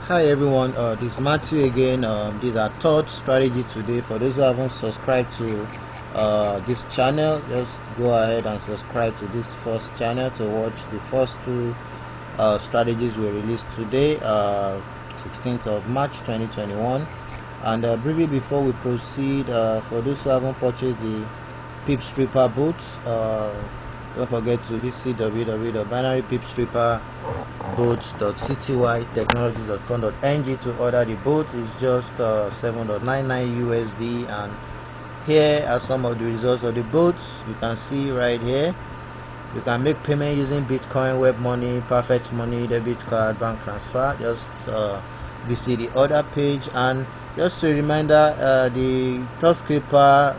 Hi everyone, this is Matthew again. This is our third strategy today. For those who haven't subscribed to this channel, just go ahead and subscribe to this first channel to watch the first two strategies we released today, 16th of March 2021. And briefly before we proceed, for those who haven't purchased the PIPSREAPER boats, don't forget to visit www.binarypipsreaperboats.ctytechnologies.com.ng to order the boat. It's just $7.99 USD, and here are some of the results of the boats. You can see right here. You can make payment using Bitcoin, web money, perfect money, debit card, bank transfer. Just visit the order page. And just a reminder, the TOUCHSCALPER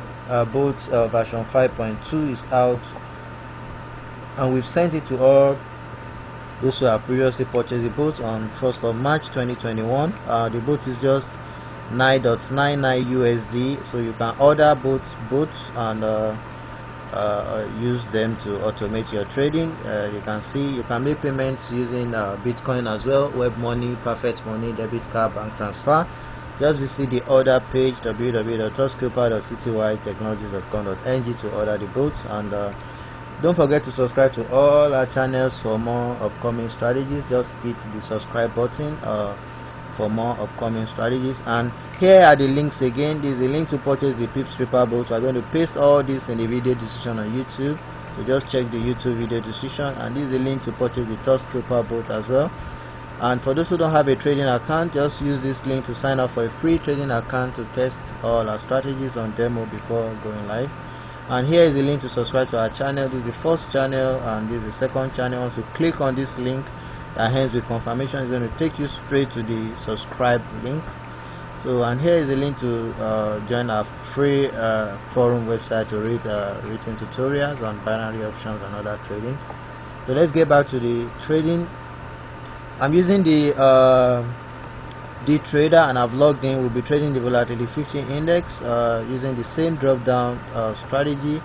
boat version 5.2 is out, and we've sent it to all those who have previously purchased the boat on 1st of March 2021. The boat is just $9.99 USD, so you can order boats and use them to automate your trading. You can see you can make payments using Bitcoin as well, web money, perfect money, debit card, bank transfer. Just visit the order page www.touchscalper.ctytechnologies.com.ng to order the boats. And don't forget to subscribe to all our channels for more upcoming strategies. Just hit the subscribe button for more upcoming strategies. And here are the links again. This is the link to purchase the PIPSREAPER boat. We're going to paste all this in the video description on YouTube, so just check the YouTube video description. And this is the link to purchase the TOUCHSCALPER boat as well. And for those who don't have a trading account, just use this link to sign up for a free trading account to test all our strategies on demo before going live. And here is the link to subscribe to our channel. This is the first channel and this is the second channel. Once you click on this link that ends with confirmation, it's going to take you straight to the subscribe link. So, and here is the link to join our free forum website to read written tutorials on binary options and other trading. So let's get back to the trading. I'm using the trader and I've logged in. We'll be trading the Volatility 50 index using the same drop down strategy,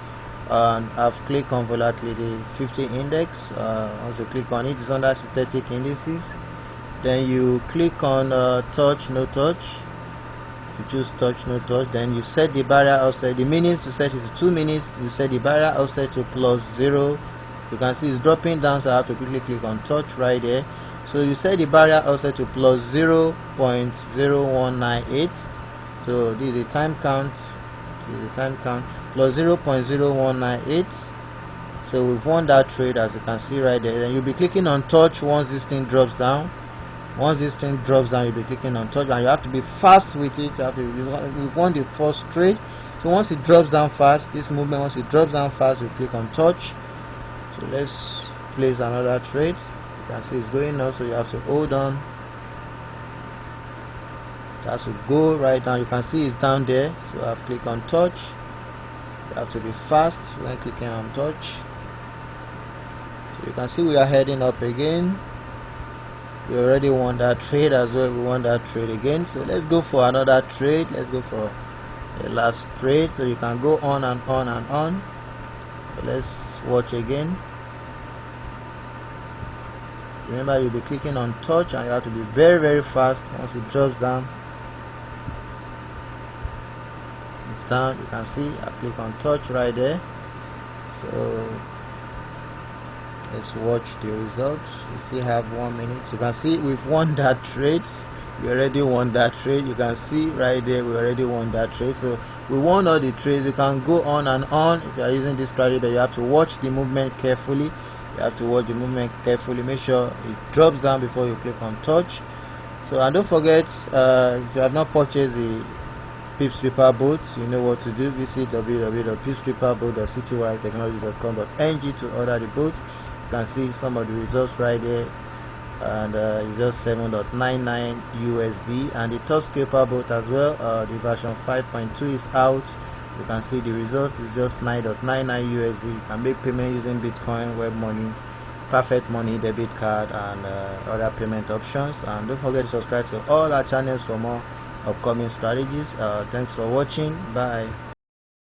and I've clicked on Volatility 50 index. Once you click on it, it's under synthetic indices. Then you click on touch, no touch. You choose touch, no touch. Then you set the barrier offset. The minutes you set it to 2 minutes. You set the barrier offset to +0. You can see it's dropping down, so I have to quickly click on touch right there. So you set the barrier offset to +0.0198. So this is the time count. +0.0198. So we've won that trade, as you can see right there. Then you'll be clicking on touch once this thing drops down. Once this thing drops down, you'll be clicking on touch, and you have to be fast with it. We've won the first trade. So once it drops down fast, this movement, once it drops down fast, we click on touch. So let's place another trade. You can see it's going now, so you have to hold on. It has to go right down. You can see it's down there, so I've clicked on touch. You have to be fast when clicking on touch. So you can see we are heading up again. We already won that trade as well. We won that trade again. So let's go for another trade. Let's go for the last trade. So you can go on and on and on. So let's watch again. Remember, you'll be clicking on touch and you have to be very, very fast. Once it drops down, it's down. You can see I click on touch right there. So let's watch the results. You see I have 1 minute. You can see we've won that trade. We already won that trade. You can see right there we already won that trade. So we won all the trades. You can go on and on if you are using this strategy, but you have to watch the movement carefully. You have to watch the movement carefully. Make sure it drops down before you click on touch. So, and don't forget, if you have not purchased the PIPSREAPER boats, you know what to do. Visit www.pipsreaperboat.ctytechnologies.com.ng to order the boat. You can see some of the results right there, and it's just $7.99 USD. And the TOUCHSCALPER boat as well, the version 5.2 is out. You can see the results. It's just $9.99 USD. You can make payment using Bitcoin, web money, perfect money, debit card, and other payment options. And don't forget to subscribe to all our channels for more upcoming strategies. Thanks for watching. Bye.